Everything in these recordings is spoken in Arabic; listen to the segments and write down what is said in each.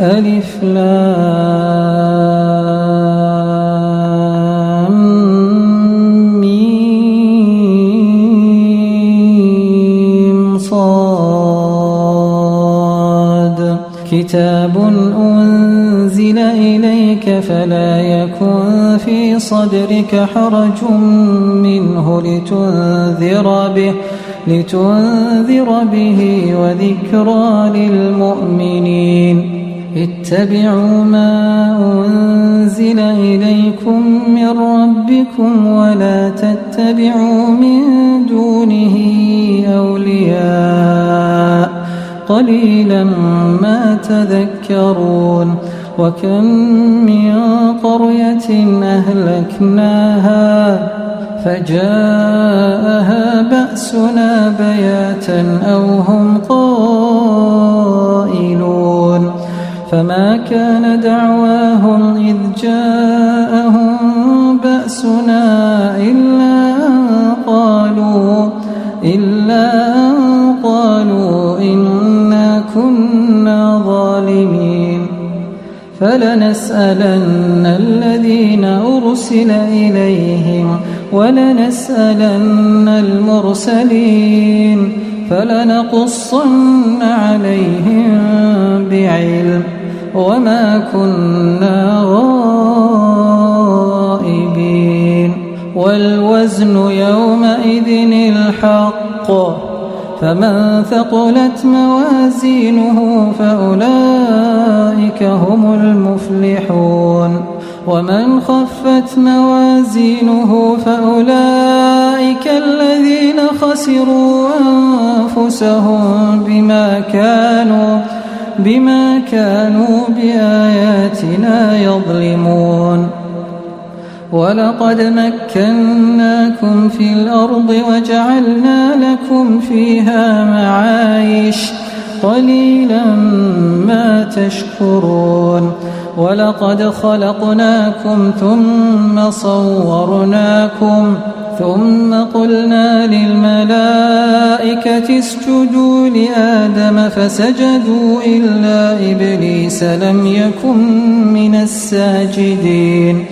ألف لام ميم صاد كتاب أنزل إليك فلا يكن في صدرك حرج منه لتنذر به وذكرى للمؤمنين اتبعوا ما أنزل إليكم من ربكم ولا تتبعوا من دونه أولياء قليلا ما تذكرون وكم من قرية أهلكناها فجاءها بأسنا بياتا أو هم قائلون فما كان دعواهم إذ جاءهم بأسنا إلا أن قالوا إنا كنا ظالمين فلنسألن الذين أرسل إليهم ولنسألن المرسلين فلنقصن عليهم بعلم وما كنا غائبين والوزن يومئذ الحق فمن ثقلت موازينه فأولئك هم المفلحون ومن خفت موازينه فأولئك الذين خسروا أنفسهم بما كانوا بآياتنا يظلمون ولقد مكناكم في الأرض وجعلنا لكم فيها معايش قليلا ما تشكرون ولقد خلقناكم ثم صورناكم ثم قلنا للملائكة اسجدوا لآدم فسجدوا إلا إبليس لم يكن من الساجدين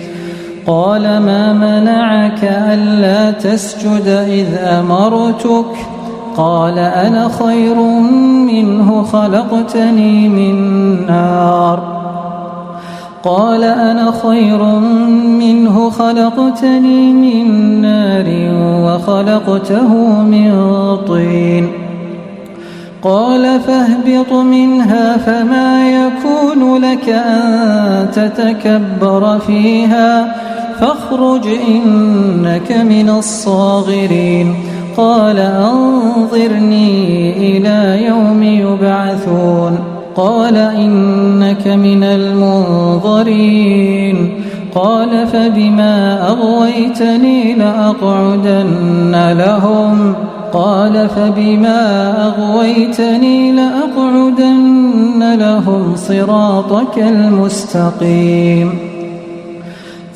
قال ما منعك ألا تسجد إذ أمرتك قال أنا خير منه خلقتني من نار وخلقته من طين قال فاهبط منها فما يكون لك أن تتكبر فيها فاخرج إنك من الصاغرين قال أنظرني إلى يوم يبعثون قال إنك من المنظرين قال فبما أغويتني لأقعدن لهم صراطك المستقيم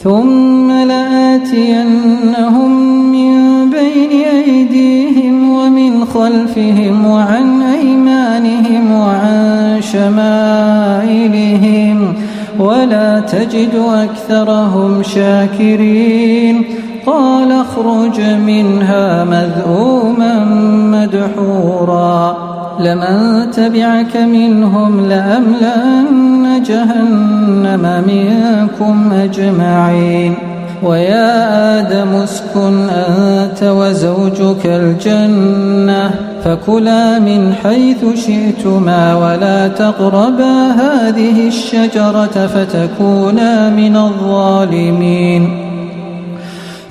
ثم لآتينهم من بين أيديهم ومن خلفهم وعن أيمانهم وعن شمائلهم ولا تجد أكثرهم شاكرين قال اخرج منها مذءوما مدحورا لمن تبعك منهم لأملأن جهنم منكم أجمعين ويا آدم اسكن أنت وزوجك الجنة فكلا من حيث شئتما ولا تقربا هذه الشجرة فتكونا من الظالمين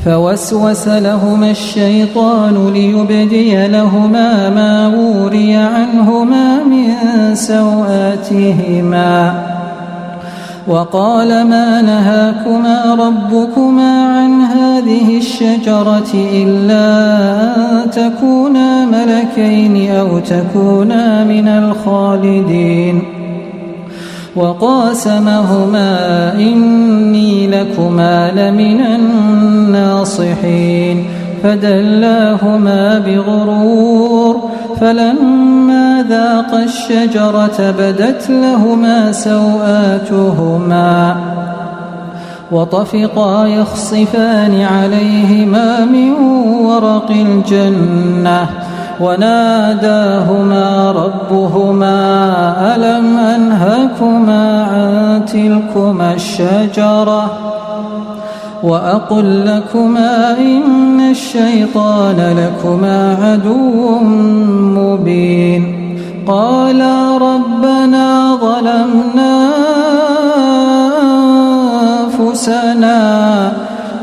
فوسوس لهما الشيطان ليبدي لهما ما وري عنهما من سوآتهما وقال ما نهاكما ربكما عن هذه الشجرة إلا أن تكونا ملكين أو تكونا من الخالدين وقاسمهما إني لكما لمن الناصحين فدلاهما بغرور فلما ذاقا الشجرة بدت لهما سوآتهما وطفقا يخصفان عليهما من ورق الجنة وناداهما ربهما ألم أنهكما عن تلكما الشجرة وأقل لكما إن الشيطان لكما عدو مبين قالا ربنا ظلمنا أنفسنا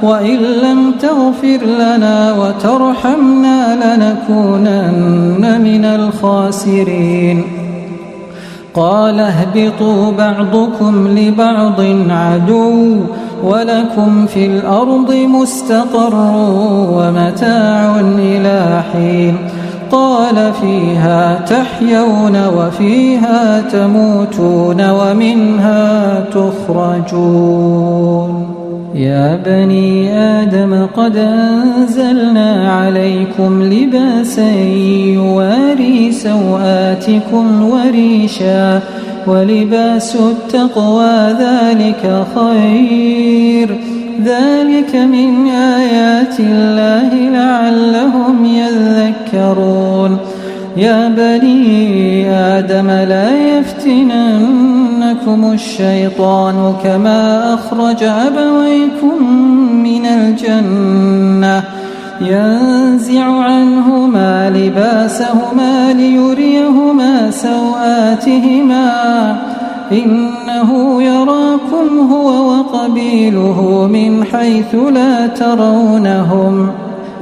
وإن لم تغفر لنا وترحمنا لنكونن من الخاسرين قال اهبطوا بعضكم لبعض عدو ولكم في الأرض مستقر ومتاع إلى حين قال فيها تحيون وفيها تموتون ومنها تخرجون يا بني آدم قد أنزلنا عليكم لباسا يواري سوآتكم وريشا ولباس التقوى ذلك خير ذلك من آيات الله لعلهم يذكرون يا بني آدم لا يفتننكم الشيطان كما أخرج أبويكم من الجنة ينزع عنهما لباسهما ليريهما سوآتهما إنه يراكم هو وقبيله من حيث لا ترونهم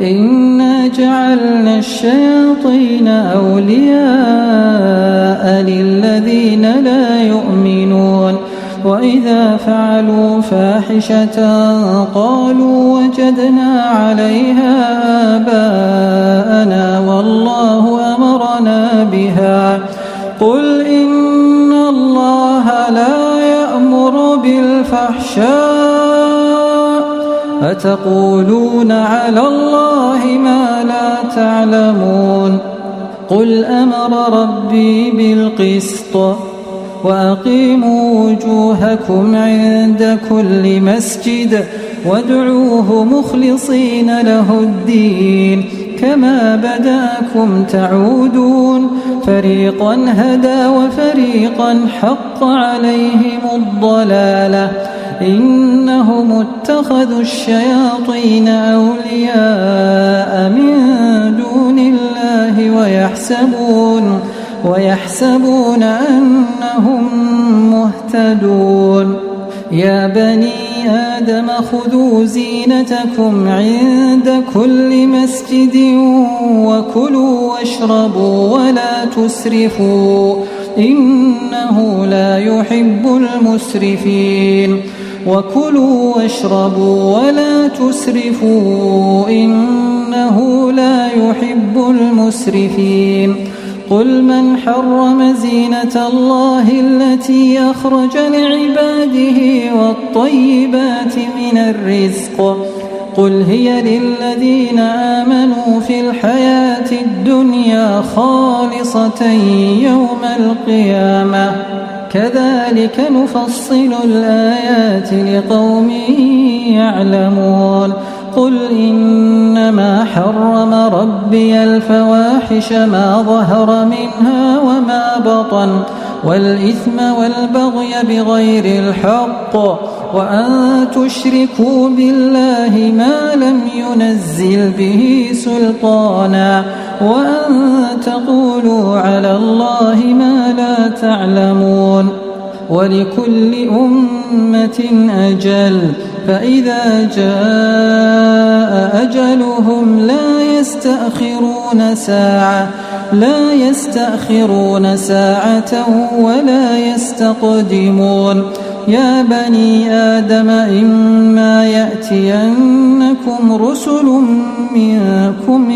إنا جعلنا الشياطين أولياء للذين لا يؤمنون وإذا فعلوا فاحشة قالوا وجدنا عليها آباءنا والله أمرنا بها قل إن الله لا يأمر بالفحشاء أتقولون على الله ما لا تعلمون قل أمر ربي بالقسط وأقيموا وجوهكم عند كل مسجد وادعوه مخلصين له الدين كما بدأكم تعودون فريقا هدى وفريقا حق عليهم الضلالة إنهم اتخذوا الشياطين أولياء من دون الله ويحسبون أنهم مهتدون يا بني آدم خذوا زينتكم عند كل مسجد وكلوا واشربوا ولا تسرفوا إنه لا يحب المسرفين وكلوا واشربوا ولا تسرفوا إنه لا يحب المسرفين قل من حرم زينة الله التي أخرج لعباده والطيبات من الرزق قل هي للذين آمنوا في الحياة الدنيا خالصة يوم القيامة كذلك نفصل الآيات لقوم يعلمون قل إنما حرم ربي الفواحش ما ظهر منها وما بطن والإثم والبغي بغير الحق وأن تشركوا بالله ما لم ينزل به سلطانا وأن تقولوا على الله ما لا تعلمون ولكل أمة أجل فإذا جاء أجلهم لا يستأخرون ساعة ولا يستقدمون يا بني آدم إما يأتينكم رسل منكم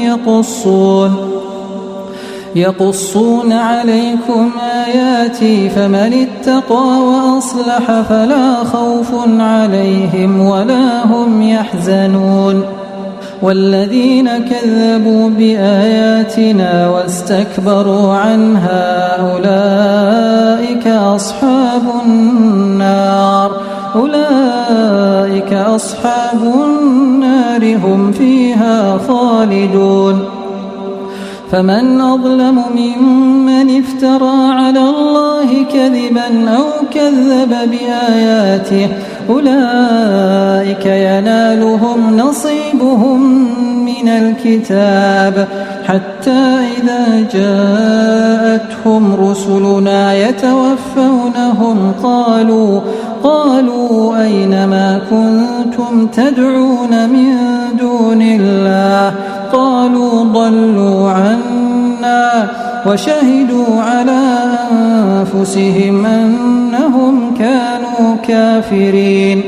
يقصون عليكم آياتي فمن اتقى وأصلح فلا خوف عليهم ولا هم يحزنون والذين كذبوا بآياتنا واستكبروا عنها أولئك أصحاب النار هم فيها خالدون فمن أظلم ممن افترى على الله كذبا أو كذب بآياته أولئك ينالهم نصيبهم من الكتاب حتى إذا جاءتهم رسلنا يتوفونهم قالوا أين ما كنتم تدعون من دون الله قالوا ضلوا عنا وشهدوا على أنفسهم أنهم كانوا كافرين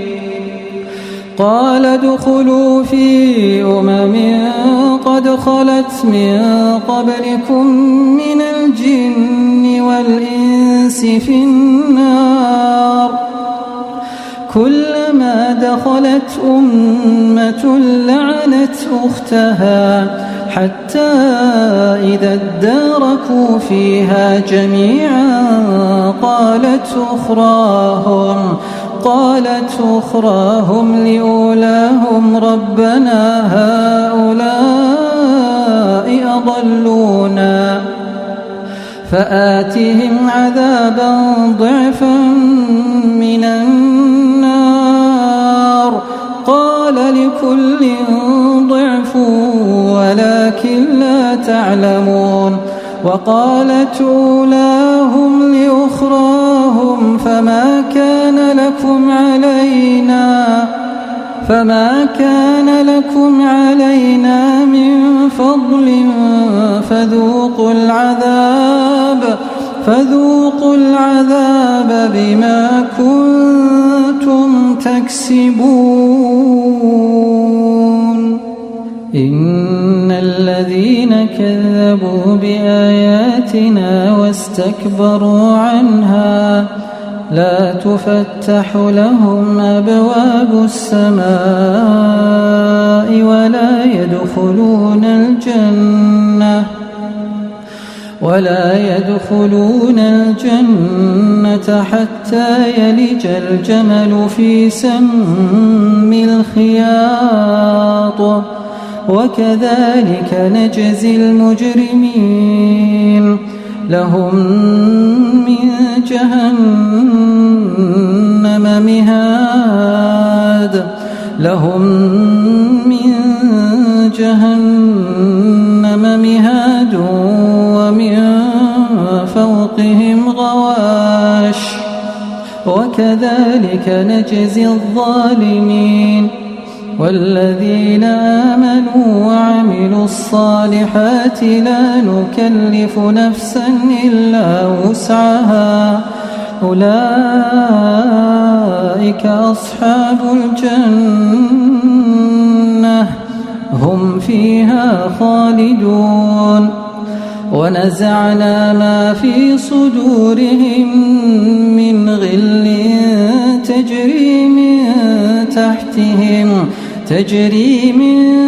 قال ادخلوا في قد خلت من قبلكم من الجن والإنس في النار كلما دخلت أمة لعنت أختها حتى إذا اداركوا فيها جميعا قالت أخراهم لأولاهم ربنا هؤلاء أضلونا فآتهم عذابا ضعفا من النار قال لكل ضعف ولكن لا تعلمون وقالت أولاهم لأخراهم فما كان لكم علينا من فضل فذوقوا العذاب بما كنتم تكسبون إن الذين كذبوا بآياتنا واستكبروا عنها لا تفتح لهم أبواب السماء ولا يدخلون الجنة حتى يلج الجمل في سم الخياط وكذلك نجزي المجرمين لهم من جهنم مهاد ومن فوقهم غواش وكذلك نجزي الظالمين والذين آمنوا وعملوا الصالحات لا نكلف نفسا إلا وسعها أولئك أصحاب الجنة هم فيها خالدون ونزعنا ما في صدورهم من غل تجري من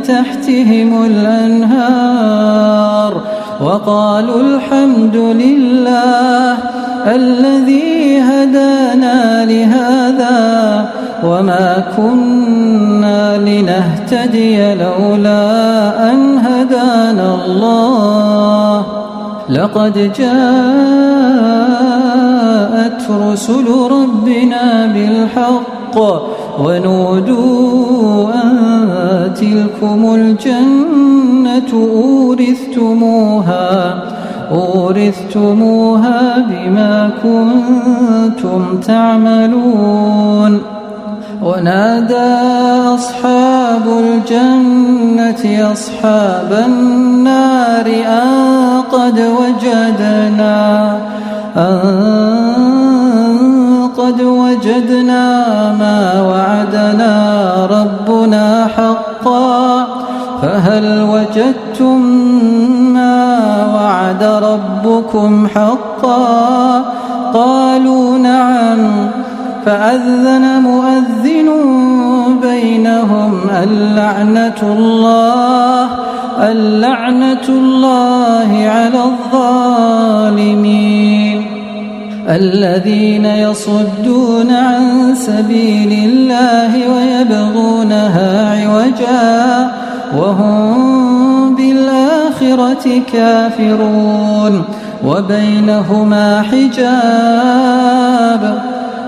تحتهم الأنهار وقالوا الحمد لله الذي هدانا لهذا وما كنا لنهتدي لولا أن هدانا الله لقد جاءت رسل ربنا بالحق ونودوا أن تلكم الجنة أورثتموها بما كنتم تعملون ونادى أصحاب الجنة أصحاب النار أن قد وجدنا ما وعدنا ربنا حقا فهل وجدتم ما وعد ربكم حقا قالوا نعم فأذن مؤذن بينهم اللعنة الله على الظالمين الذين يصدون عن سبيل الله ويبغونها عوجا وهم بالآخرة كافرون وبينهما حجاب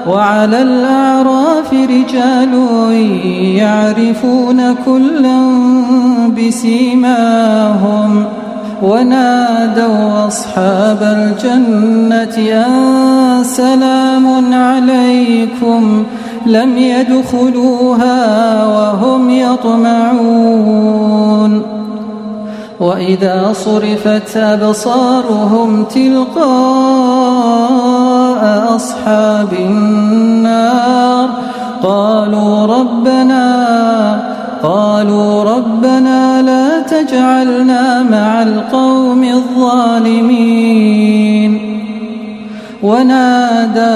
وعلى الأعراف رجال يعرفون كلا بسيماهم ونادوا أصحاب الجنة أن سلام عليكم لم يدخلوها وهم يطمعون وإذا صرفت أبصارهم تلقاء أصحاب النار قالوا ربنا لا تجعلنا مع القوم الظالمين ونادى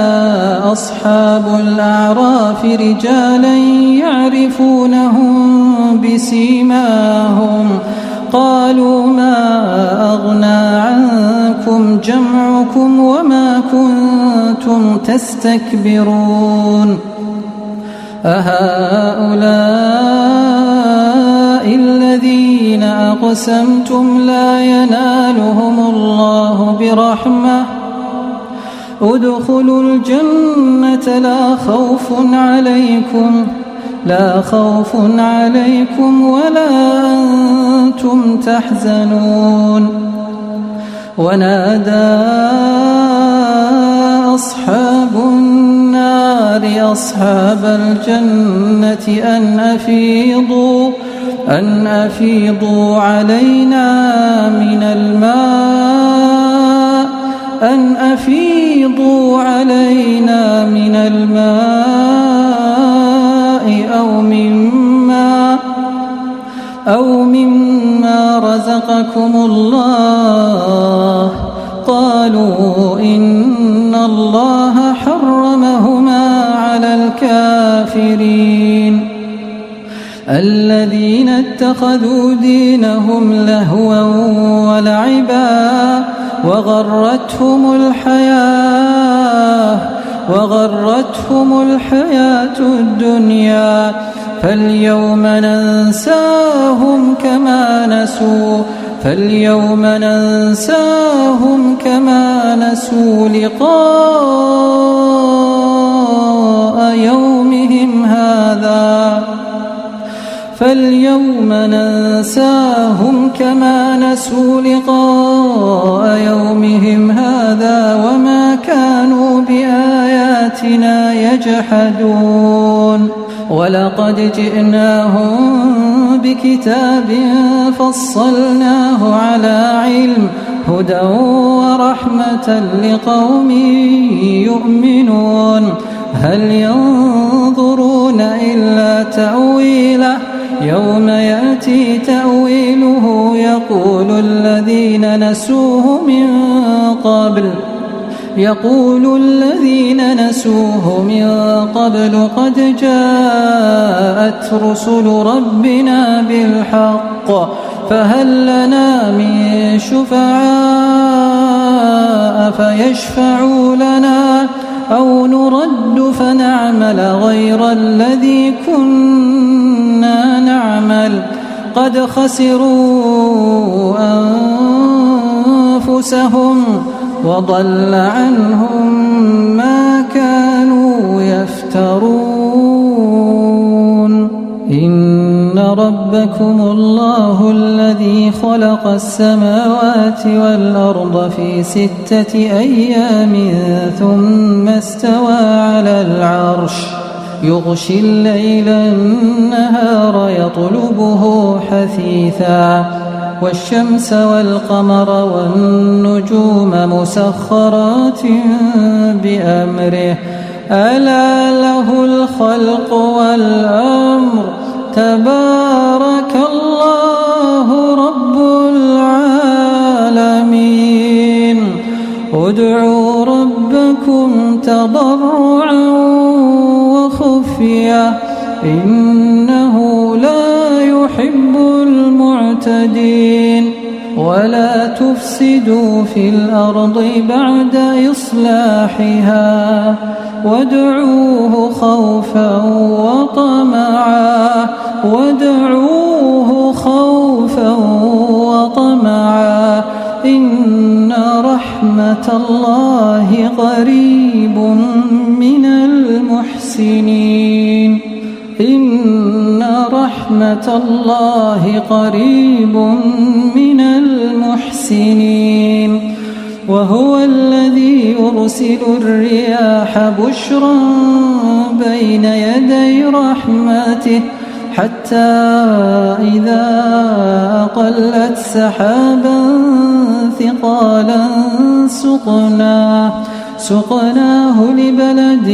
أصحاب الأعراف رجالا يعرفونهم بسيماهم قالوا ما أغنى عنكم جمعكم وما كنتم تستكبرون أهؤلاء الذين أقسمتم لا ينالهم الله برحمة ادخلوا الجنة لا خوف عليكم ولا أنتم تحزنون ونادى أصحاب النار أصحاب الجنة أن أفيضوا علينا من الماء أو مما رزقكم الله قالوا إن الله حرمهما على الكافرين الذين اتخذوا دينهم لهوا ولعبا وغرتهم الحياة الدنيا فاليوم ننساهم كما نسوا لقاء يومهم هذا وما كانوا بآياتنا يجحدون ولقد جئناهم بكتاب فصلناه على علم هدى ورحمة لقوم يؤمنون هل ينظرون إلا تأويله يوم يأتي تأويله يقول الذين نسوه من قبل قد جاءت رسل ربنا بالحق فهل لنا من شفعاء فيشفعوا لنا أو نرد فنعمل غير الذي كنا نعمل قد خسروا أنفسهم وضل عنهم ما كانوا يفترون إن ربكم الله الذي خلق السماوات والأرض في 6 أيام ثم استوى على العرش يغشي الليل النهار يطلبه حثيثا والشمس والقمر والنجوم مسخرات بأمره ألا له الخلق والأمر تبارك الله رب العالمين ادعوا ربكم تضرعا وخفية إنه لا يحب المعتدين ولا تفسدوا في الأرض بعد إصلاحها وادعوه خوفا وطمعا إن رحمة الله قريب من المحسنين إن رحمة الله قريب من المحسنين وهو الذي يرسل الرياح بشرا بين يدي رحمته حتى إذا أقلت سحابا ثقالا سقناه لبلد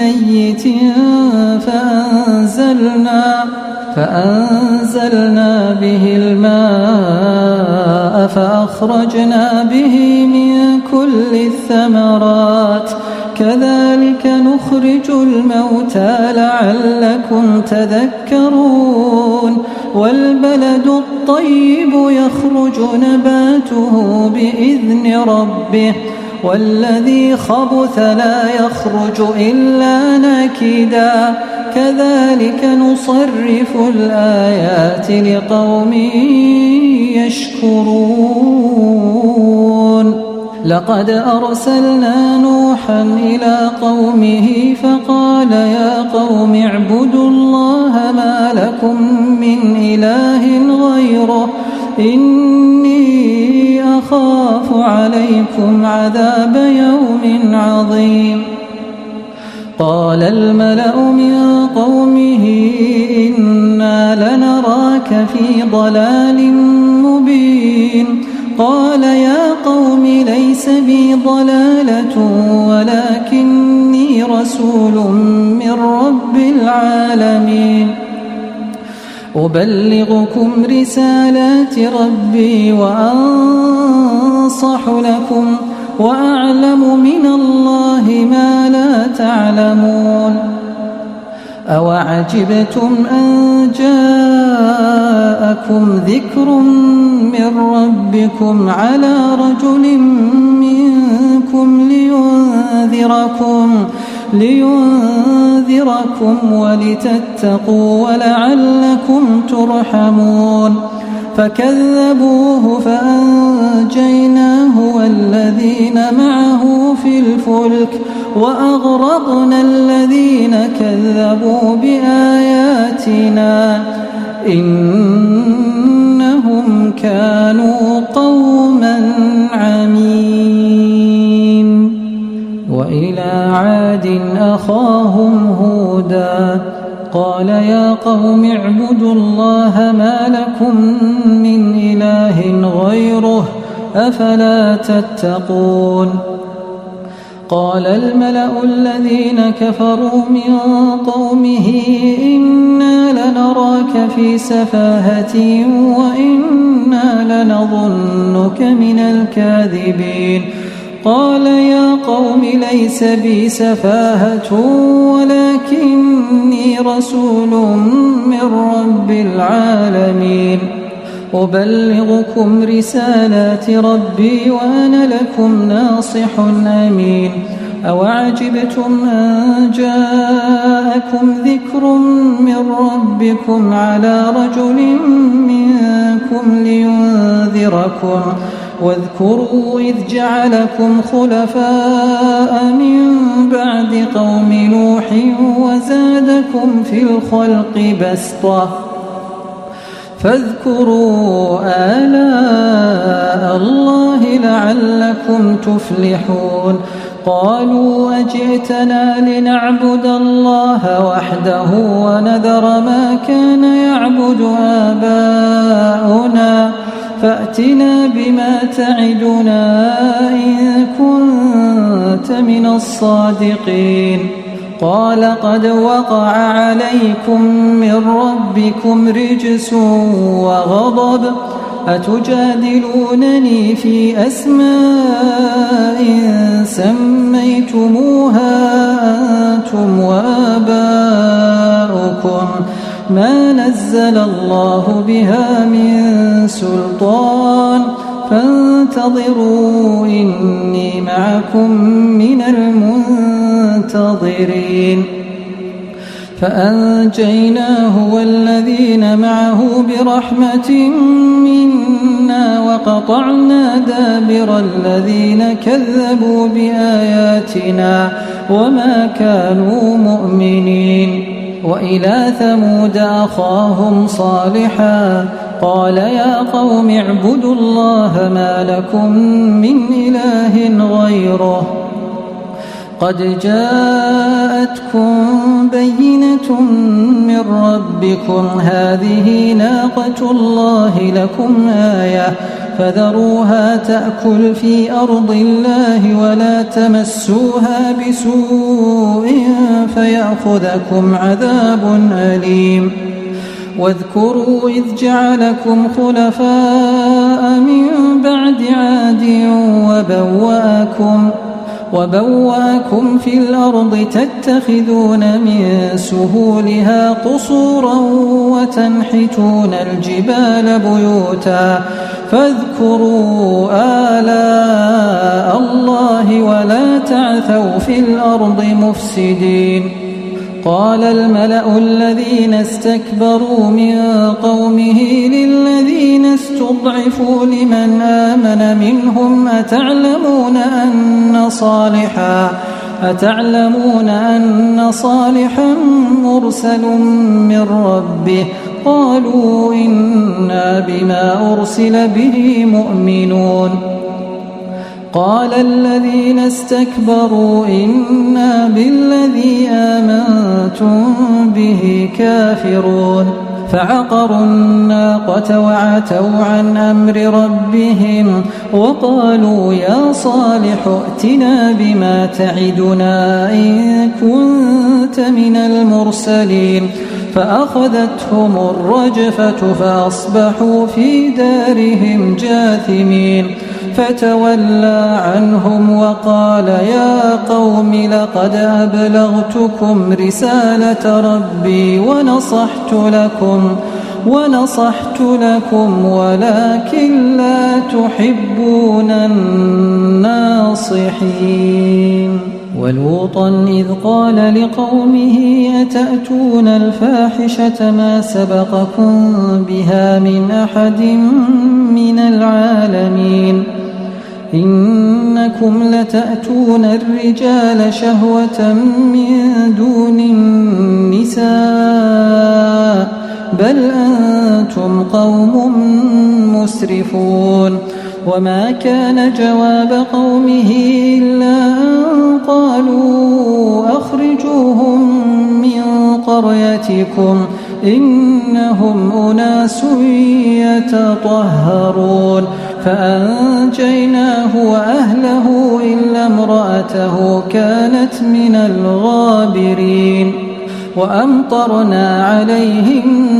ميت فأنزلنا به الماء فأخرجنا به من كل الثمرات كذلك نخرج الموتى لعلكم تذكرون والبلد الطيب يخرج نباته بإذن ربه والذي خبث لا يخرج إلا نكدا كذلك نصرف الآيات لقوم يشكرون لقد أرسلنا نوحا إلى قومه فقال يا قوم اعبدوا الله ما لكم من إله غيره إني أخاف عليكم عذاب يوم عظيم قال الملأ من قومه إنا لنراك في ضلال مبين قال يا قوم ليس بي ضلالة ولكني رسول من رب العالمين أبلغكم رسالات ربي وأنصح لكم وأعلم من الله ما لا تعلمون أوعجبتم أن جاءكم ذكر من ربكم على رجل منكم لينذركم ولتتقوا ولعلكم ترحمون فكذبوه فأنجيناه والذين معه في الفلك وأغرقنا الذين كذبوا بآياتنا إنهم كانوا قوما عمين وإلى عاد أخاهم هودا قال يا قوم اعبدوا الله ما لكم من إله غيره أفلا تتقون قال الملأ الذين كفروا من قومه إنا لنراك في سفاهة وإنا لنظنك من الكاذبين قال يا قوم ليس بي سفاهة ولكني رسول من رب العالمين أبلغكم رسالات ربي وأنا لكم ناصح أمين أوعجبتم أن جاءكم ذكر من ربكم على رجل منكم لينذركم واذكروا إذ جعلكم خلفاء من بعد قوم نوح وزادكم في الخلق بسطة فاذكروا آلاء الله لعلكم تفلحون قالوا أجئتنا لنعبد الله وحده ونذر ما كان يعبد آباؤنا فأتنا بما تعدنا إن كنت من الصادقين قال قد وقع عليكم من ربكم رجس وغضب أتجادلونني في أسماء سميتموها أنتم وآباؤكم ما نزل الله بها من سلطان فانتظروا إني معكم من المنتظرين فأنجيناه والذين معه برحمة منا وقطعنا دابر الذين كذبوا بآياتنا وما كانوا مؤمنين وإلى ثمود أخاهم صالحا قال يا قوم اعبدوا الله ما لكم من إله غيره قد جاءتكم بينة من ربكم هذه ناقة الله لكم آية فذروها تأكل في أرض الله ولا تمسوها بسوء فيأخذكم عذاب أليم واذكروا إذ جعلكم خلفاء من بعد عاد وبوأكم في الأرض تتخذون من سهولها قصورا وتنحتون الجبال بيوتا فاذكروا آلاء الله ولا تعثوا في الأرض مفسدين قال الملأ الذين استكبروا من قومه للذين استضعفوا لمن آمن منهم أتعلمون أن صالحا مرسل من ربه قالوا إنا بما أرسل به مؤمنون قال الذين استكبروا إنا بالذي آمنتم به كافرون فعقروا الناقة وعتوا عن أمر ربهم وقالوا يا صالح ائتنا بما تعدنا إن كنت من المرسلين فأخذتهم الرجفة فأصبحوا في دارهم جاثمين فتولى عنهم وقال يا قوم لقد أبلغتكم رسالة ربي ونصحت لكم ولكن لا تحبون الناصحين ولوطا إذ قال لقومه أتأتون الفاحشة ما سبقكم بها من أحد من العالمين إنكم لتأتون الرجال شهوة من دون النساء بل أنتم قوم مسرفون وما كان جواب قومه إلا أن قالوا أخرجوهم من قريتكم إنهم أناس يتطهرون فأنجيناه وأهله إلا امرأته كانت من الغابرين وأمطرنا عليهم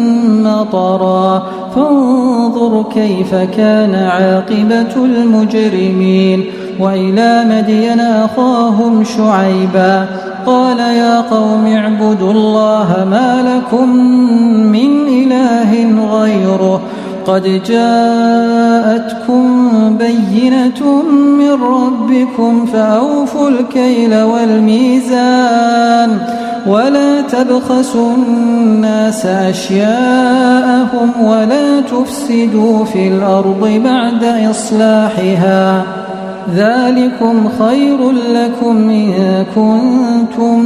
مطرا فانظر كيف كان عاقبة المجرمين وإلى مدين أخاهم شعيبا قال يا قوم اعبدوا الله ما لكم من إله غيره قد جاءتكم بينة من ربكم فأوفوا الكيل والميزان ولا تبخسوا الناس أشياءهم ولا تفسدوا في الأرض بعد إصلاحها ذلكم خير لكم إن كنتم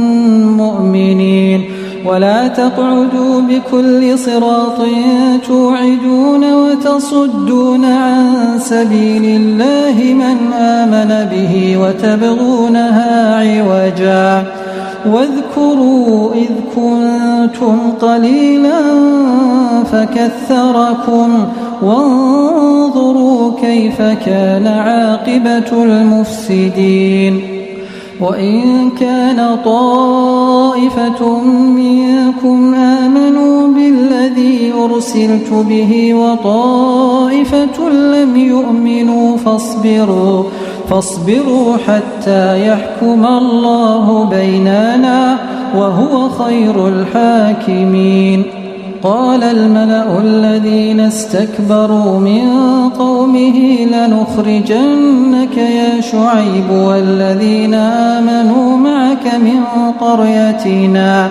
مؤمنين ولا تقعدوا بكل صراط توعدون وتصدون عن سبيل الله من آمن به وتبغونها عوجا واذكروا إذ كنتم قليلا فكثركم وانظروا كيف كان عاقبة المفسدين وإن كان طائفة منكم آمنوا بالذي أرسلت به وطائفة لم يؤمنوا فاصبروا حتى يحكم الله بيننا وهو خير الحاكمين. قال الملأ الذين استكبروا من قومه لنخرجنك يا شعيب والذين آمنوا معك من قريتنا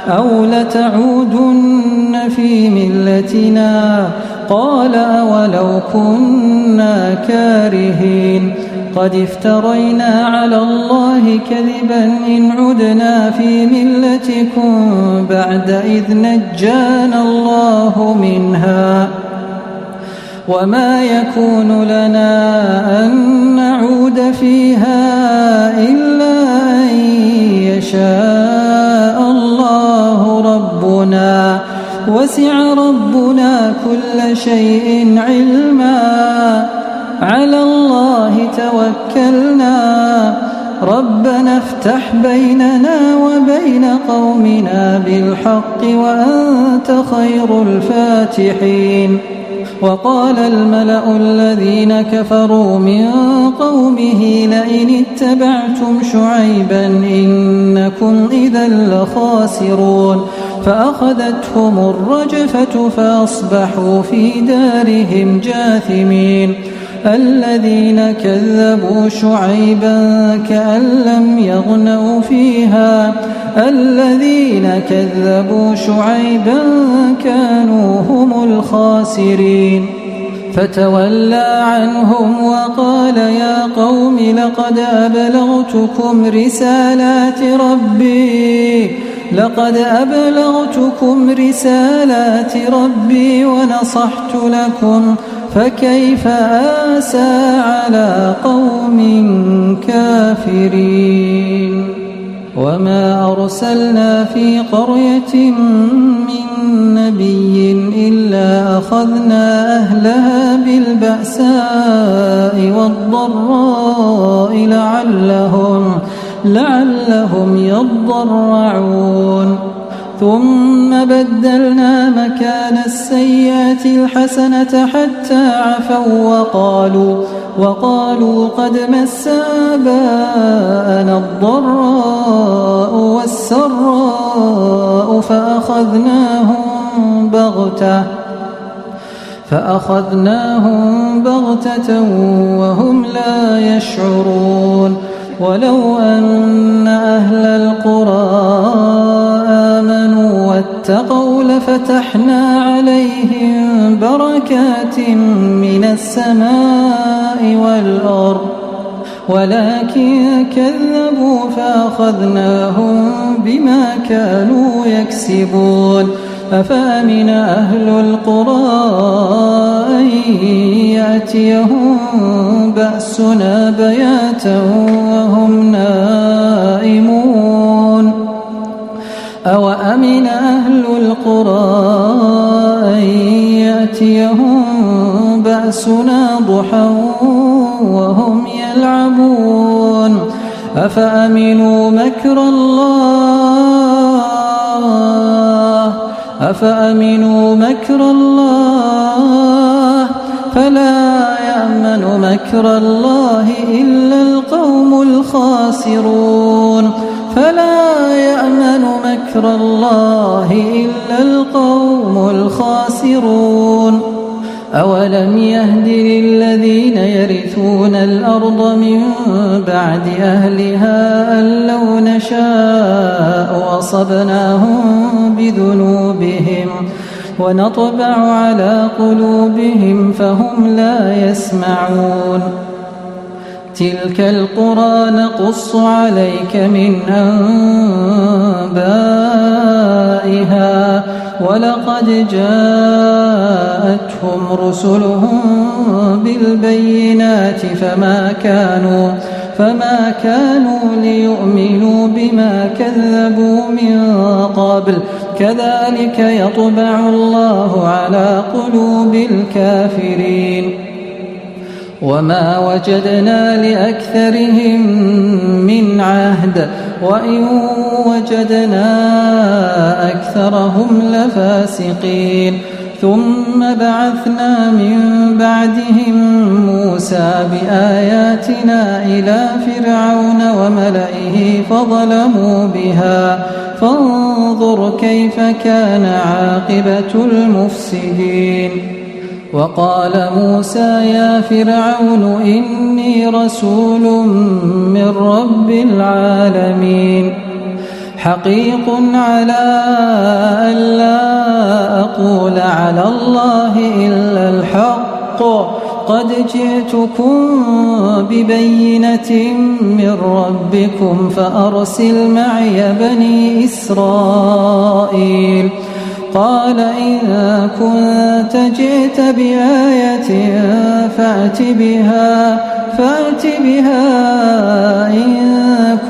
أو لتعودن في ملتنا. قال أولو كنا كارهين قد افترينا على الله كذبا إن عدنا في ملتكم بعد إذ نجانا الله منها وما يكون لنا أن نعود فيها إلا أن يشاء الله ربنا وسع ربنا كل شيء علما على الله توكلنا ربنا افتح بيننا وبين قومنا بالحق وأنت خير الفاتحين. وقال الملأ الذين كفروا من قومه لئن اتبعتم شعيبا إنكم إذا لخاسرون فأخذتهم الرجفة فأصبحوا في دارهم جاثمين. الذين كذبوا شعيبا كأن لم يغنوا فيها الذين كذبوا شعيبا كانوا هم الخاسرين. فتولى عنهم وقال يا قوم لقد أبلغتكم رسالات ربي ونصحت لكم فكيف آسى على قوم كافرين. وما أرسلنا في قرية من نبي إلا أخذنا أهلها بالبأساء والضراء لعلهم يضرعون. ثم بدلنا مكان السيئات الحسنة حتى عفوا وقالوا قد مس آباءنا الضراء والسراء فأخذناهم بغتة وهم لا يشعرون. ولو أن أهل القرى آمنوا واتقوا لفتحنا عليهم بركات من السماء والأرض ولكن كذبوا فأخذناهم بما كانوا يكسبون. أفأمن أهل القرى أن يأتيهم بأسنا بياتا وهم نائمون أوأمن أهل القرى أن يأتيهم بأسنا ضحى وهم يلعبون أفأمنوا مكر الله فلا يأمن مكر الله إلا القوم الخاسرون. أولم يهد للذين يرثون الأرض من بعد أهلها أن لو نشاء أصبناهم بذنوبهم ونطبع على قلوبهم فهم لا يسمعون. تلك القرى نقص عليك من أنبائها ولقد جاءتهم رسلهم بالبينات فما كانوا ليؤمنوا بما كذبوا من قبل كذلك يطبع الله على قلوب الكافرين. وما وجدنا لأكثرهم من عهد وإن وجدنا أكثرهم لفاسقين. ثم بعثنا من بعدهم موسى بآياتنا إلى فرعون وملئه فظلموا بها فانظر كيف كان عاقبة المفسدين. وقال موسى يا فرعون إني رسول من رب العالمين حقيق على ألا أقول على الله إلا الحق قد جئتكم ببينة من ربكم فأرسل معي بني إسرائيل. قال إن كنت جئت بآية فأت بها إن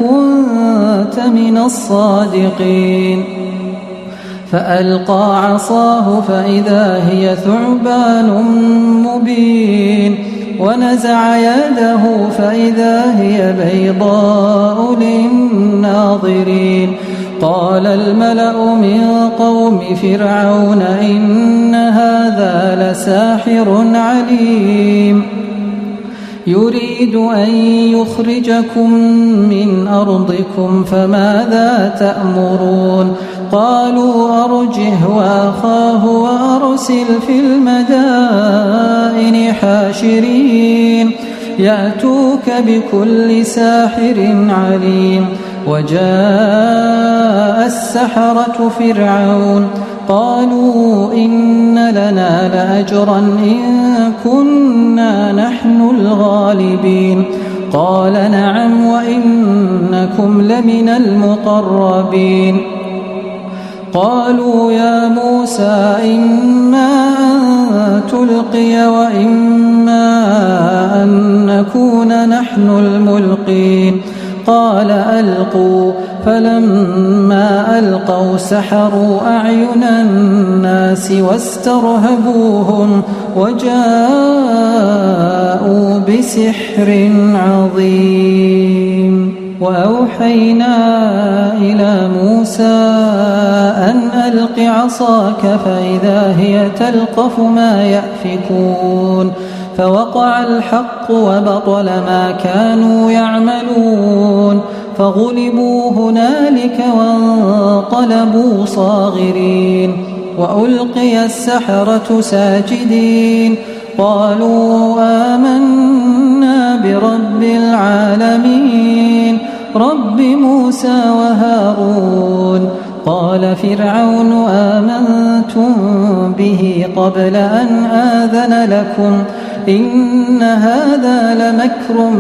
كنت من الصادقين. فألقى عصاه فإذا هي ثعبان مبين ونزع يده فإذا هي بيضاء للناظرين. قال الملأ من قوم فرعون إن هذا لساحر عليم يريد أن يخرجكم من أرضكم فماذا تأمرون. قالوا أرجه وأخاه وأرسل في المدائن حاشرين يأتوك بكل ساحر عليم. وجاء السحرة فرعون قالوا إن لنا لأجرا إن كنا نحن الغالبين. قال نعم وإنكم لمن المقربين. قالوا يا موسى إما أن تلقي وإما أن نكون نحن الملقين. قال ألقوا فلما ألقوا سحروا أعين الناس واسترهبوهم وجاءوا بسحر عظيم. وأوحينا إلى موسى أن ألق عصاك فإذا هي تلقف ما يأفكون. فوقع الحق وبطل ما كانوا يعملون فغلبوا هنالك وانقلبوا صاغرين. وألقي السحرة ساجدين قالوا آمنا برب العالمين رب موسى وهارون. قال فرعون آمنتم به قبل أن آذن لكم إن هذا لمكر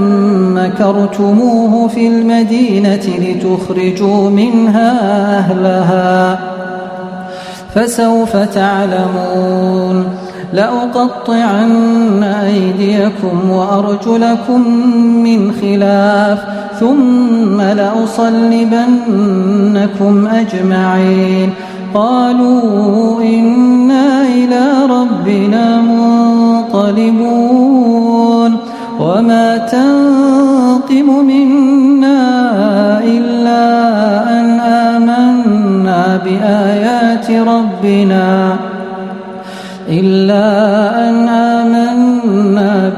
مكرتموه في المدينة لتخرجوا منها أهلها فسوف تعلمون. لأقطعن أيديكم وأرجلكم من خلاف ثم لأصلبنكم أجمعين. قالوا إنا إلى ربنا منقلبون. وما تنقم منا إلا أن آمنا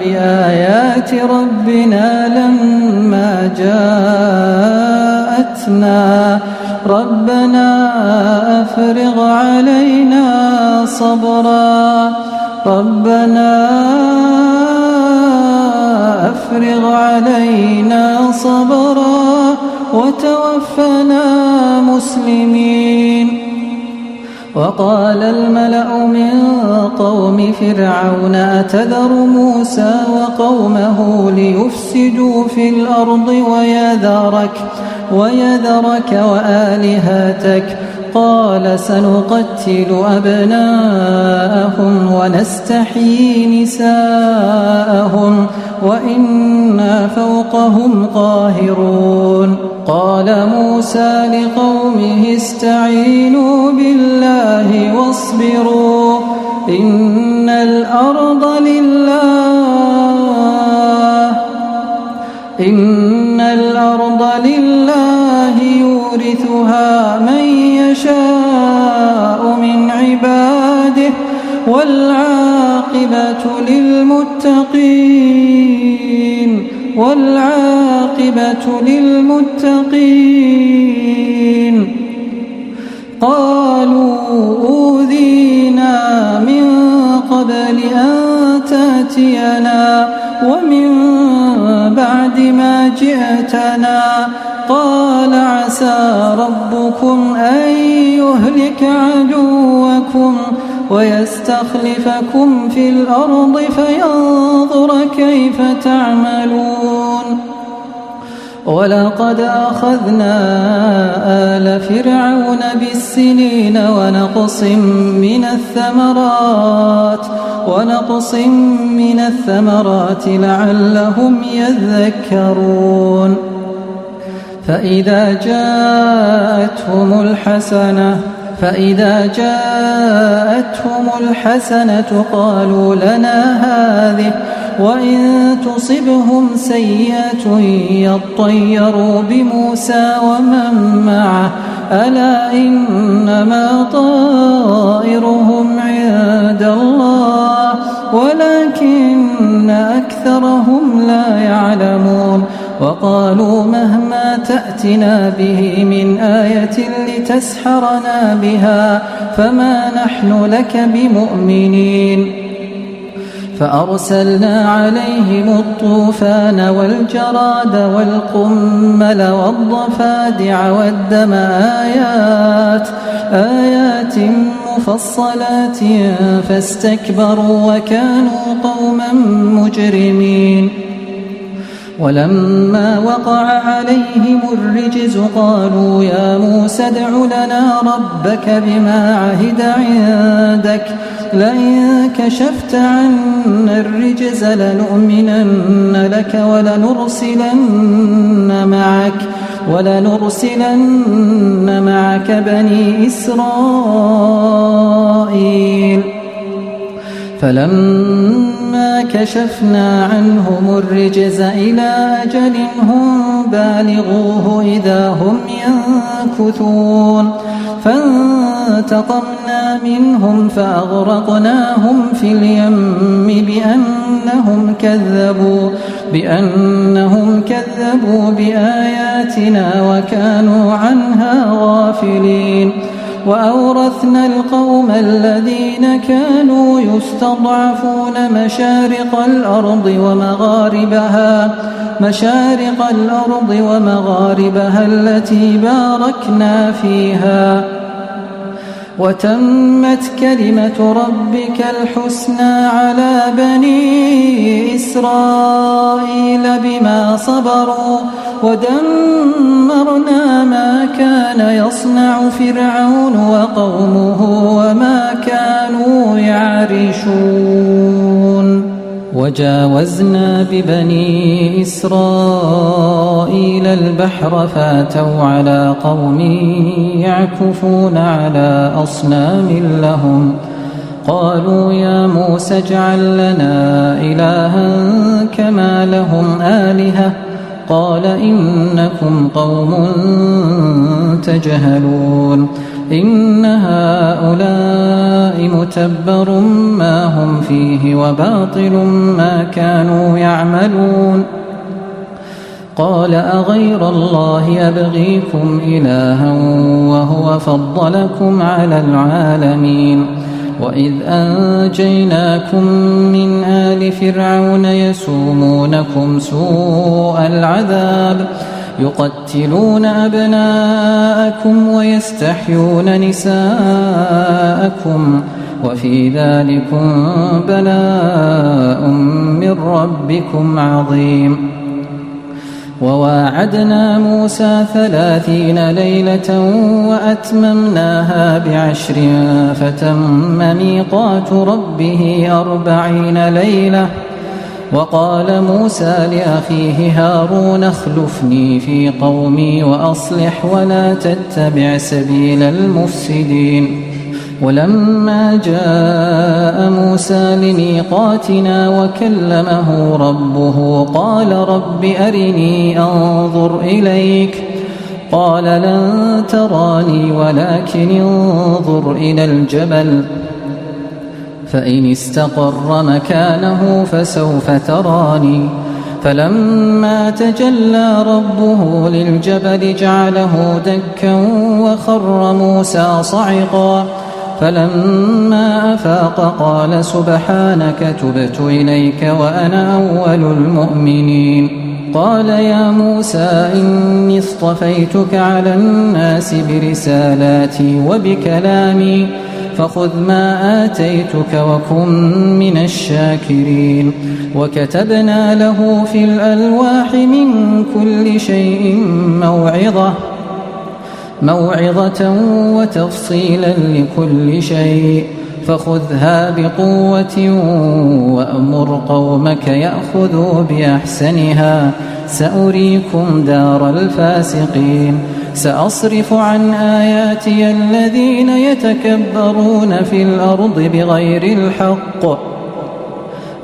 بآيات ربنا لما جاءتنا ربنا أفرغ علينا صبرا وتوفنا مسلمين. وقال الملأ من قوم فرعون أتذر موسى وقومه ليفسدوا في الأرض ويذرك وآلهتك قال سنقتل أبناءهم ونستحيي نساءهم وإنا فوقهم قاهرون. قال موسى لقومه استعينوا بالله واصبروا إن الأرض لله يورثها من يشاء من عباده والعاقبة للمتقين. قالوا أوذينا من قبل أن تأتينا ومن بعد ما جئتنا. قال عسى ربكم أن يهلك عدوكم ويستخلفكم في الأرض فينظر كيف تعملون. ولقد أخذنا آل فرعون بالسنين ونقص من الثمرات لعلهم يذكرون. فإذا جاءتهم الحسنة قالوا لنا هذه وإن تصبهم سيئة يطيروا بموسى ومن معه ألا إنما طائرهم عند الله ولكن أكثرهم لا يعلمون. وقالوا مهما تأتنا به من آية لتسحرنا بها فما نحن لك بمؤمنين. فأرسلنا عليهم الطوفان والجراد والقمل والضفادع والدم آيات مفصلات فاستكبروا وكانوا قوما مجرمين. ولما وقع عليهم الرجز قالوا يا موسى ادع لنا ربك بما عهد عندك لئن كشفت عنا الرجز لنؤمنن لك ولنرسلن معك بني إسرائيل. فلما كشفنا عنهم الرجز إلى أجل هم بالغوه إذا هم ينكثون. فانتقمنا منهم فأغرقناهم في اليم بأنهم كذبوا بآياتنا وكانوا عنها غافلين. وأورثنا القوم الذين كانوا يستضعفون مشارق الأرض ومغاربها التي باركنا فيها وتمت كلمة ربك الحسنى على بني إسرائيل بما صبروا ودمرنا ما كان يصنع فرعون وقومه وما كانوا يعرشون. وجاوزنا ببني إسرائيل البحر فاتوا على قوم يعكفون على أصنام لهم قالوا يا موسى اجعل لنا إلها كما لهم آلهة قال إنكم قوم تجهلون. إن هؤلاء متبر ما هم فيه وباطل ما كانوا يعملون. قال أغير الله أبغيكم إلها وهو فضلكم على العالمين. وإذ أنجيناكم من آل فرعون يسومونكم سوء العذاب يقتلون أبناءكم ويستحيون نساءكم وفي ذلكم بلاء من ربكم عظيم. وواعدنا موسى 30 ليلة وأتممناها ب10 فتم ميقات ربه 40 ليلة. وقال موسى لأخيه هارون اخلفني في قومي وأصلح ولا تتبع سبيل المفسدين. ولما جاء موسى لميقاتنا وكلمه ربه قال رب أرني أنظر إليك قال لن تراني ولكن انظر إلى الجبل فإن استقر مكانه فسوف تراني فلما تجلى ربه للجبل جعله دكا وخر موسى صعقا فلما أفاق قال سبحانك تبت إليك وأنا أول المؤمنين قال يا موسى إني اصطفيتك على الناس برسالاتي وبكلامي فخذ ما آتيتك وكن من الشاكرين وكتبنا له في الألواح من كل شيء موعظة وتفصيلا لكل شيء فخذها بقوة وأمر قومك يأخذوا بأحسنها سأريكم دار الفاسقين سأصرف عن آياتي الذين يتكبرون في الأرض بغير الحق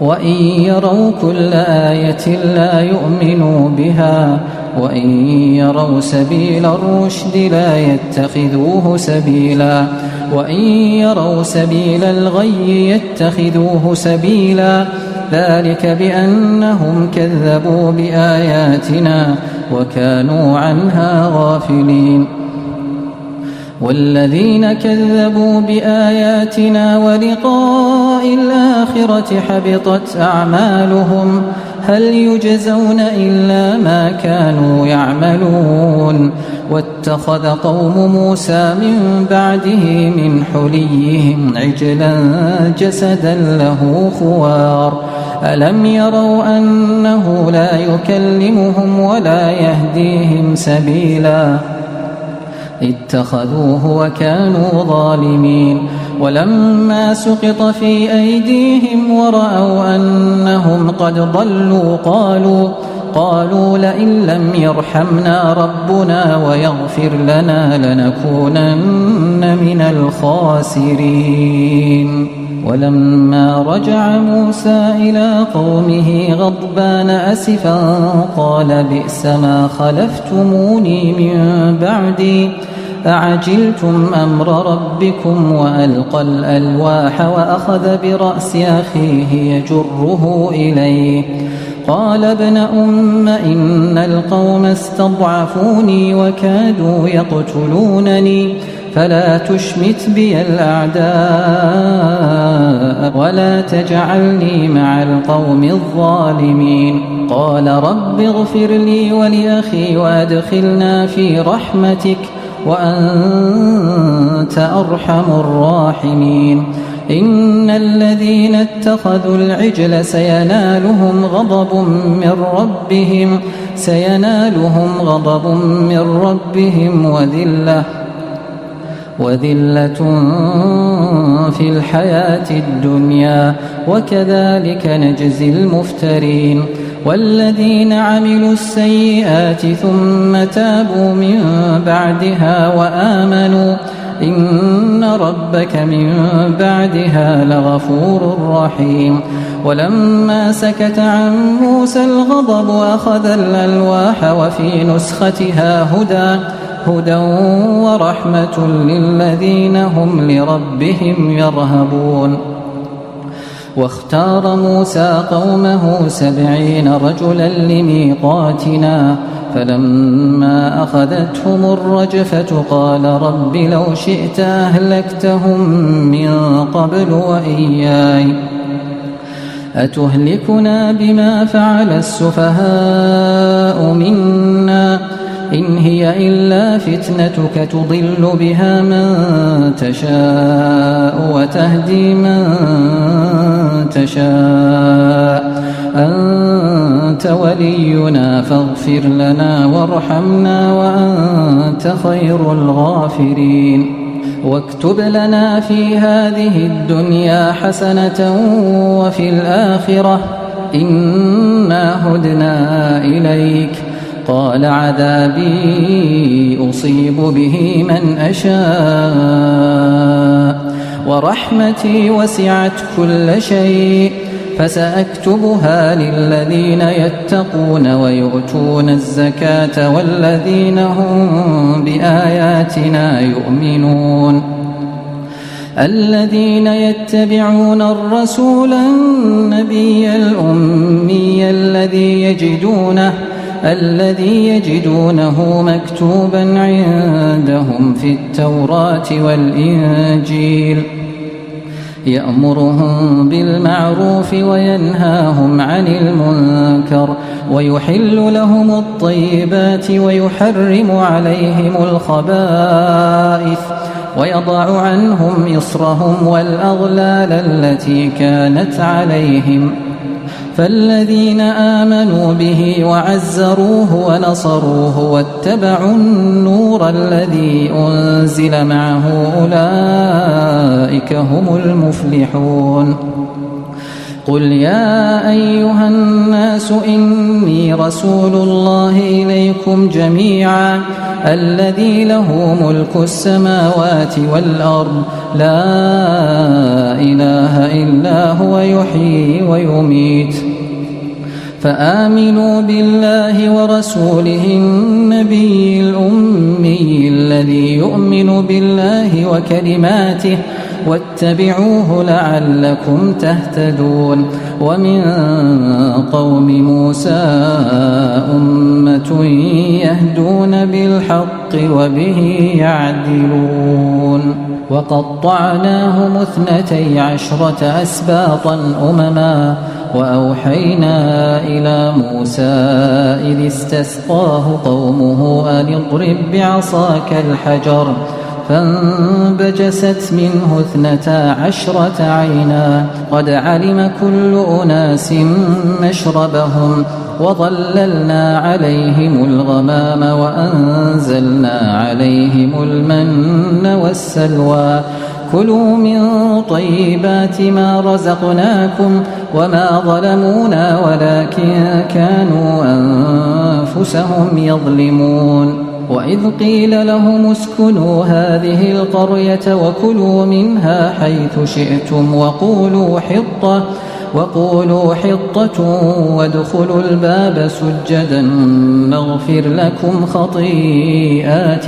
وإن يروا كل آية لا يؤمنوا بها وإن يروا سبيل الرشد لا يتخذوه سبيلا وإن يروا سبيل الغي يتخذوه سبيلا ذلك بأنهم كذبوا بآياتنا وكانوا عنها غافلين والذين كذبوا بآياتنا ولقاء الآخرة حبطت أعمالهم هل يجزون إلا ما كانوا يعملون واتخذ قوم موسى من بعده من حليهم عجلا جسدا له خوار ألم يروا أنه لا يكلمهم ولا يهديهم سبيلا اتخذوه وكانوا ظالمين ولما سقط في أيديهم ورأوا أنهم قد ضلوا قالوا لئن لم يرحمنا ربنا ويغفر لنا لنكونن من الخاسرين ولما رجع موسى إلى قومه غضبان أسفا قال بئس ما خلفتموني من بعدي أعجلتم أمر ربكم وألقى الألواح وأخذ برأس أخيه يجره إليه قال ابن أم إن القوم استضعفوني وكادوا يقتلونني فلا تشمت بي الأعداء ولا تجعلني مع القوم الظالمين قال رب اغفر لي ولأخي وأدخلنا في رحمتك وأنت أرحم الراحمين إن الذين اتخذوا العجل سينالهم غضب من ربهم وذلة في الحياة الدنيا وكذلك نجزي المفترين والذين عملوا السيئات ثم تابوا من بعدها وآمنوا إن ربك من بعدها لغفور رحيم ولما سكت عن موسى الغضب أخذ الألواح وفي نسختها هدى ورحمة للذين هم لربهم يرهبون واختار موسى قومه 70 رجلا لميقاتنا فلما أخذتهم الرجفة قال رب لو شئت أهلكتهم من قبل وإياي أتهلكنا بما فعل السفهاء منا إن هي إلا فتنتك تضل بها من تشاء وتهدي من تشاء أنت ولينا فاغفر لنا وارحمنا وأنت خير الغافرين واكتب لنا في هذه الدنيا حسنة وفي الآخرة إنا هدنا إليك قال عذابي أصيب به من أشاء ورحمتي وسعت كل شيء فسأكتبها للذين يتقون ويؤتون الزكاة والذين هم بآياتنا يؤمنون الذين يتبعون الرسول النبي الأمي الذي يجدونه مكتوبا عندهم في التوراة والإنجيل يأمرهم بالمعروف وينهاهم عن المنكر ويحل لهم الطيبات ويحرم عليهم الخبائث ويضع عنهم إصرهم والأغلال التي كانت عليهم فالذين آمنوا به وعزروه ونصروه واتبعوا النور الذي أنزل معه أولئك هم المفلحون قل يا أيها الناس إني رسول الله إليكم جميعا الذي له ملك السماوات والأرض لا إله إلا هو يحيي ويميت فآمنوا بالله ورسوله النبي الأمي الذي يؤمن بالله وكلماته واتبعوه لعلكم تهتدون ومن قوم موسى أمة يهدون بالحق وبه يعدلون وقطعناهم 12 أسباطا أمما وأوحينا إلى موسى إذ استسقاه قومه أن اضرب بعصاك الحجر فانبجست منه 12 عينا قد علم كل أناس مشربهم وظللنا عليهم الغمام وأنزلنا عليهم المن والسلوى كلوا من طيبات ما رزقناكم وما ظلمونا ولكن كانوا أنفسهم يظلمون وإذ قيل لهم اسكنوا هذه القرية وكلوا منها حيث شئتم وقولوا حطة وادخلوا الباب سجدا نغفر لكم خطيئاتكم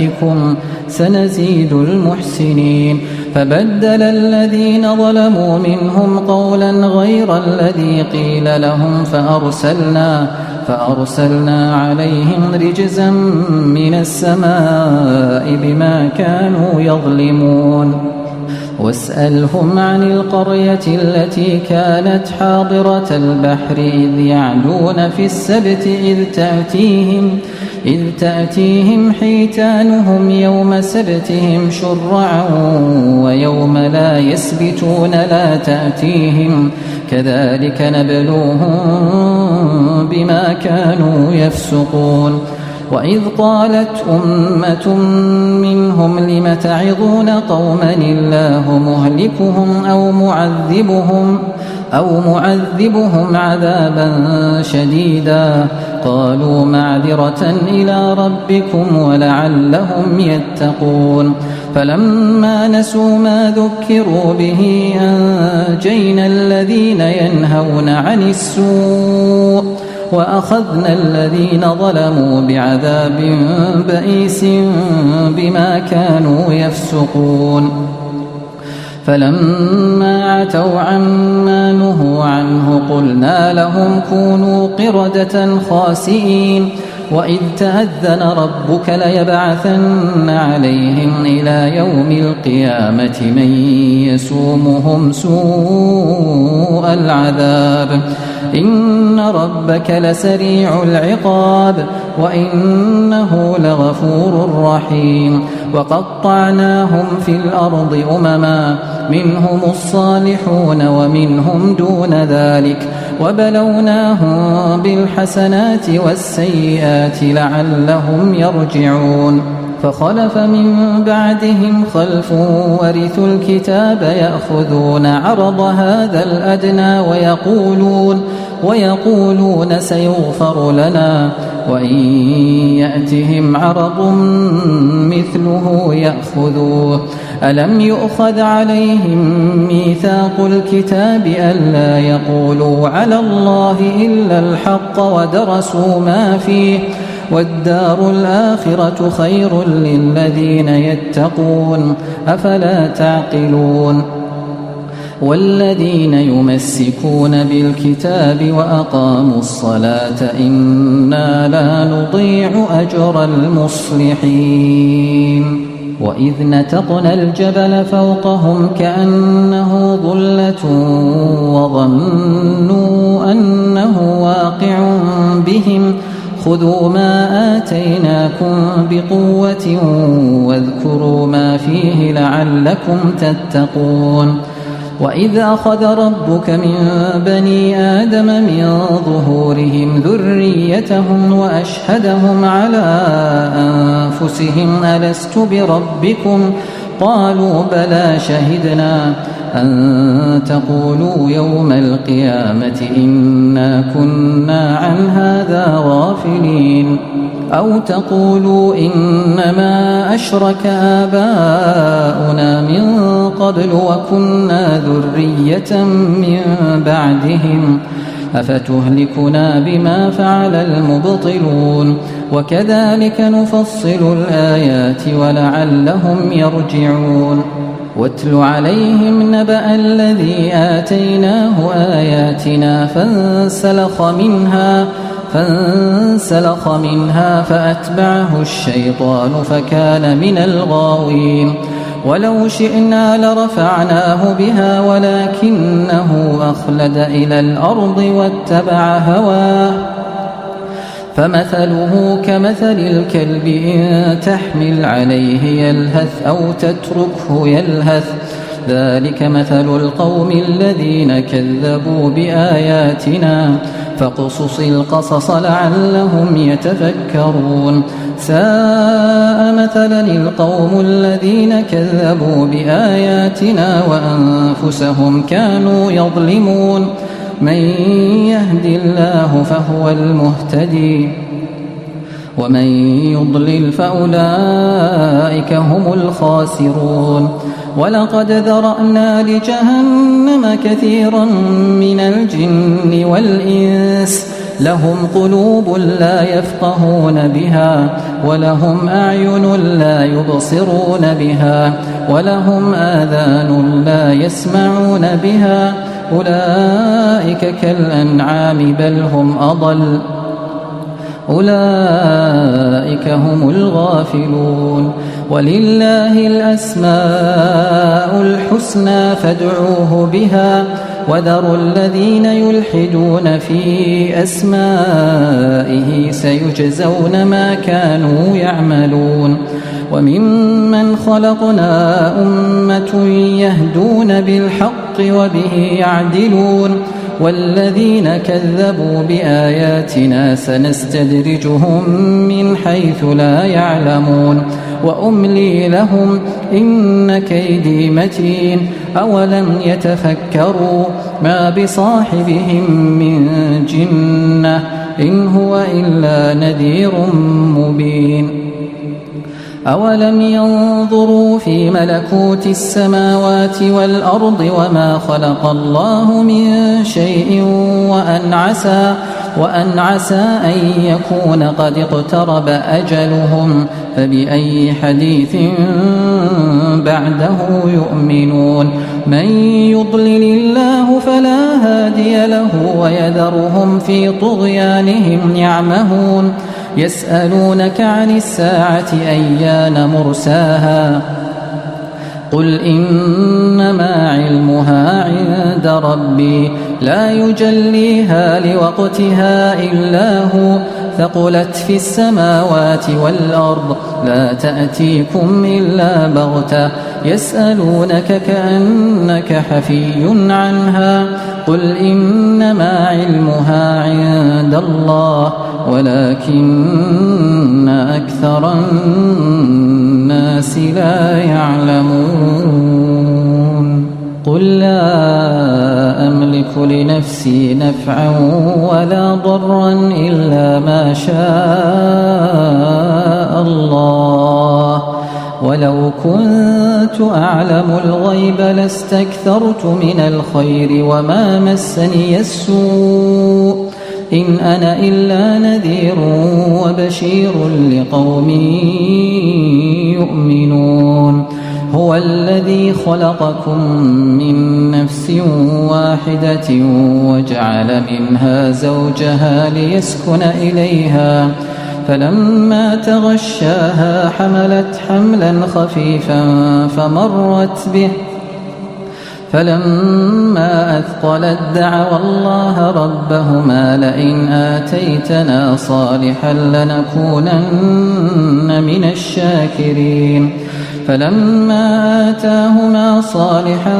سنزيد المحسنين فبدل الذين ظلموا منهم قولا غير الذي قيل لهم فأرسلنا عليهم رجزا من السماء بما كانوا يظلمون واسألهم عن القرية التي كانت حاضرة البحر إذ يعدون في السبت إذ تأتيهم حيتانهم يوم سبتهم شرعا ويوم لا يسبتون لا تأتيهم كذلك نبلوهم بما كانوا يفسقون وإذ قالت أمة منهم لم تعظون قوما الله مهلكهم أو معذبهم عذابا شديدا قالوا معذرة إلى ربكم ولعلهم يتقون فلما نسوا ما ذكروا به أنجينا الذين ينهون عن السوء وأخذنا الذين ظلموا بعذاب بئيس بما كانوا يفسقون فلما عتوا عما نهوا عنه قلنا لهم كونوا قردة خاسئين وإذ تأذن ربك ليبعثن عليهم إلى يوم القيامة من يسومهم سوء العذاب إن ربك لسريع العقاب وإنه لغفور رحيم وقطعناهم في الأرض أمما منهم الصالحون ومنهم دون ذلك وبلوناهم بالحسنات والسيئات لعلهم يرجعون فخلف من بعدهم خلف ورثوا الكتاب يأخذون عرض هذا الأدنى ويقولون سيغفر لنا وإن يأتهم عرض مثله يأخذوه ألم يؤخذ عليهم ميثاق الكتاب ألا يقولوا على الله إلا الحق ودرسوا ما فيه والدار الآخرة خير للذين يتقون أفلا تعقلون والذين يمسكون بالكتاب وأقاموا الصلاة إنا لا نضيع أجر المصلحين وإذ نتقنا الجبل فوقهم كأنه ظلة وظنوا أنه واقع بهم خذوا ما آتيناكم بقوة واذكروا ما فيه لعلكم تتقون وإذ أخذ ربك من بني آدم من ظهورهم ذريتهم وأشهدهم على أنفسهم ألست بربكم قالوا بلى شهدنا أن تقولوا يوم القيامة إنا كنا عن هذا غافلين أو تقولوا إنما أشرك آباؤنا من قبل وكنا ذرية من بعدهم أفتهلكنا بما فعل المبطلون وكذلك نفصل الآيات ولعلهم يرجعون واتل عليهم نبأ الذي آتيناه آياتنا فانسلخ منها فأتبعه الشيطان فكان من الغاوين ولو شئنا لرفعناه بها ولكنه أخلد إلى الأرض واتبع هواه فمثله كمثل الكلب إن تحمل عليه يلهث أو تتركه يلهث ذلك مثل القوم الذين كذبوا بآياتنا فاقصص القصص لعلهم يتفكرون ساء مثلا القوم الذين كذبوا بآياتنا وأنفسهم كانوا يظلمون من يهد الله فهو المهتدي ومن يضلل فأولئك هم الخاسرون ولقد ذرأنا لجهنم كثيرا من الجن والإنس لهم قلوب لا يفقهون بها ولهم أعين لا يبصرون بها ولهم آذان لا يسمعون بها أولئك كالأنعام بل هم أضل أولئك هم الغافلون ولله الأسماء الحسنى فادعوه بها وذروا الذين يلحدون في أسمائه سيجزون ما كانوا يعملون وممن خلقنا أمة يهدون بالحق وبه يعدلون والذين كذبوا بآياتنا سنستدرجهم من حيث لا يعلمون وأملي لهم إن كيدي متين أولم يتفكروا ما بصاحبهم من جنة إن هو إلا نذير مبين أولم ينظروا في ملكوت السماوات والأرض وما خلق الله من شيء وأن عسى أن يكون قد اقترب أجلهم فبأي حديث بعده يؤمنون من يضلل الله فلا هادي له ويذرهم في طغيانهم يعمهون يسألونك عن الساعة أيان مرساها قل إنما علمها عند ربي لا يجليها لوقتها إلا هو ثقلت في السماوات والأرض لا تأتيكم إلا بغتة يسألونك كأنك حفي عنها قل إنما علمها عند الله ولكن أكثر الناس لا يعلمون قل لا أملك لنفسي نفعا ولا ضرا إلا ما شاء الله ولو كنت أعلم الغيب لاستكثرت من الخير وما مسني السوء إن أنا إلا نذير وبشير لقوم يؤمنون هو الذي خلقكم من نفس واحدة وجعل منها زوجها ليسكن إليها فلما تغشاها حملت حملا خفيفا فمرت به فلما أثقلت دعوا الله ربهما لئن آتيتنا صالحا لنكونن من الشاكرين فلما آتاهما صالحا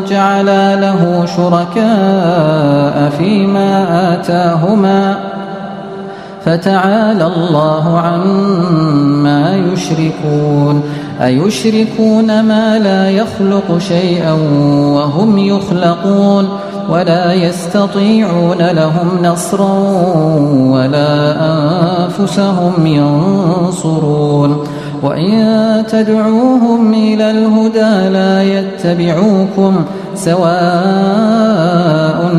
جعلا له شركاء فيما آتاهما فتعالى الله عما يشركون أيشركون ما لا يخلق شيئا وهم يخلقون ولا يستطيعون لهم نصرا ولا أنفسهم ينصرون وإن تدعوهم إلى الهدى لا يتبعوكم سواء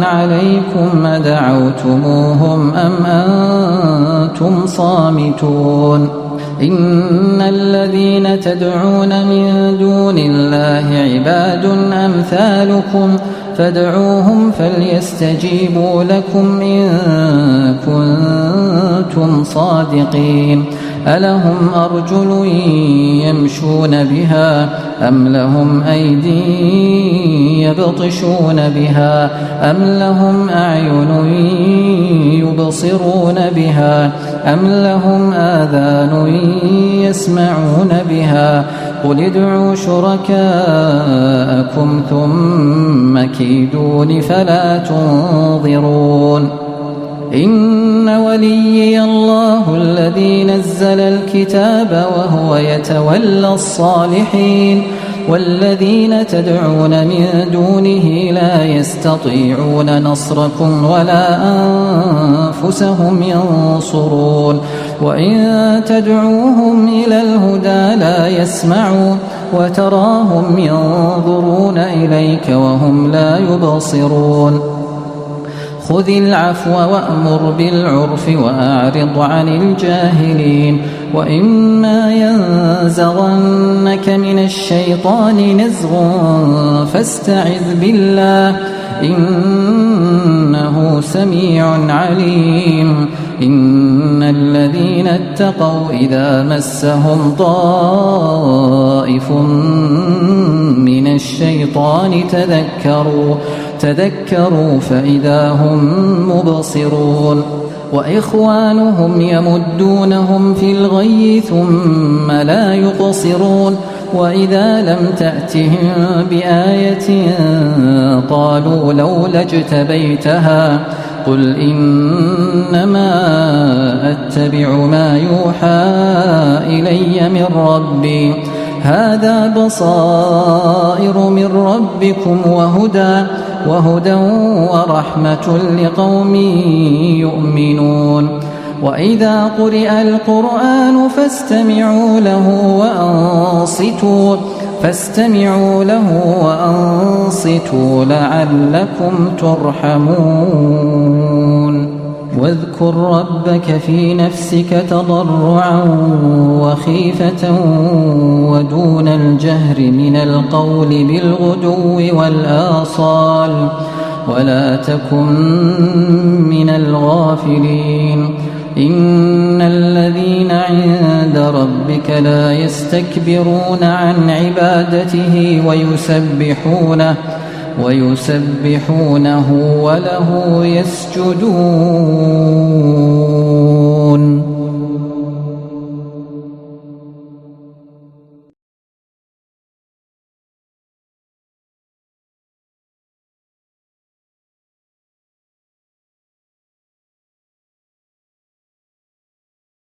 عليكم أدعوتموهم أم أنتم صامتون إن الذين تدعون من دون الله عباد أمثالكم فادعوهم فليستجيبوا لكم إن كنتم صادقين ألهم أرجل يمشون بها أم لهم أيدي يبطشون بها أم لهم أعين يبصرون بها أم لهم آذان يسمعون بها قل ادعوا شركاءكم ثم كيدون فلا تنظرون إن وليي الله الذي نزل الكتاب وهو يتولى الصالحين والذين تدعون من دونه لا يستطيعون نصركم ولا أنفسهم ينصرون وإن تدعوهم إلى الهدى لا يسمعوا وتراهم ينظرون إليك وهم لا يبصرون خذ العفو وأمر بالعرف وأعرض عن الجاهلين وإما ينزغنك من الشيطان نزغ فاستعذ بالله إنه سميع عليم إن الذين اتقوا إذا مسهم طائف من الشيطان تذكروا فإذا هم مبصرون وإخوانهم يمدونهم في الغي ثم لا يقصرون وإذا لم تأتهم بآية قالوا لولا اجتبيتها قل إنما أتبع ما يوحى إلي من ربي هذا بصائر من ربكم وهدى ورحمة لقوم يؤمنون وإذا قرئ القرآن فاستمعوا له وأنصتوا لعلكم ترحمون واذكر ربك في نفسك تضرعا وخيفة ودون الجهر من القول بالغدو والآصال ولا تكن من الغافلين إن الذين عند ربك لا يستكبرون عن عبادته ويسبحونه وله يسجدون